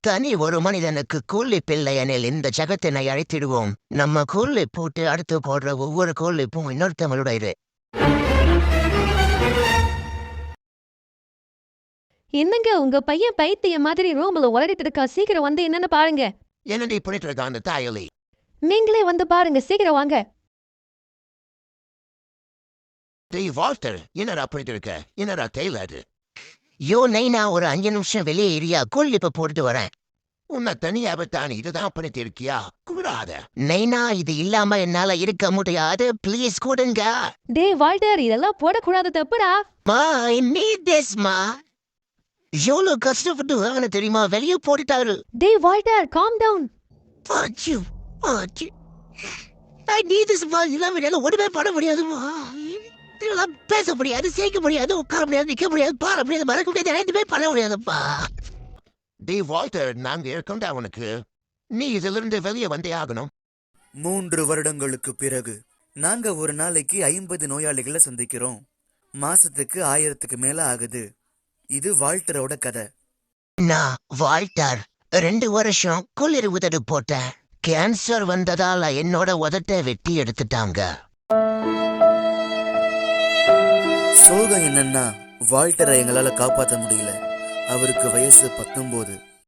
தனி ஒரு மனிதனுக்கு கூலி பிள்ளை எனில் இந்த ஜகத்தினை அழைத்திடுவோம். நம்ம கூலி போட்டு அடுத்து போடுற ஒவ்வொரு கூலிப்பும் இன்னொருத்தவங்களுடைய. என்னங்க உங்க பையன் பைத்தியம் மாதிரி ரூம்ல உளறிட்டு இருக்கா. சீக்கிரம் வந்து என்னன்னு பாருங்க. என்னடி பண்ணிட்டு இருக்கா அந்த தாயலி? நீங்களே வந்து பாருங்க, சீக்கிரம் வாங்க. வால்டர், என்னடா பண்ணிட்டு இருக்க? என்னடா தேயிலாது? யோ நைனா, ஒரு 5 நிமிஷம் வெளியே ஏரியா கூலிப்ப போட்டு வரேன். உன்னை தனியாகத்தான் இதுதான் பண்ணிட்டு இருக்கியா? கூடாத நைனா, இது இல்லாம என்னால இருக்க முடியாது. ப்ளீஸ் கூடுங்க. டேய் வால்டர், இதெல்லாம் போடக்கூடாது, தப்புடா. மா, ஐ நீட் திஸ் மா. எவ்வளவு கஷ்டப்பட்டு வாங்கின தெரியுமா? வெளியே போட்டுட்டாரு. டேய் Walter, calm down. I need this மா. இல்லாம என்னால ஒண்ணுமே பண்ண முடியாதுமா. இதெல்லாம் பேச முடியாது, சேர்க்க முடியாது, உட்கார முடியாது, நிக்க முடியாது, பாட முடியாது, மறக்க முடியாது, எதுவுமே பண்ண முடியாதுப்பா. டி வால்டர், நாங்க இருக்கோம்டா அவனுக்கு. நீ இதிலிருந்து வெளியே வந்தே ஆகணும். 3 வருடங்களுக்கு பிறகு நாங்க ஒரு நாளைக்கு 50 நோயாளிகளை சந்திக்கிறோம். மாசத்துக்கு 1000க்கு மேல ஆகுது. இது வால்டரோட கதை. நான் வால்டர் 2 வருஷம் குளிர் உதடு போட்டேன். கேன்சர் வந்ததால என்னோட உதட்டை வெட்டி எடுத்துட்டாங்க. சோகம் என்னன்னா வால்டரை எங்களால காப்பாற்ற முடியல. அவருக்கு வயசு 19.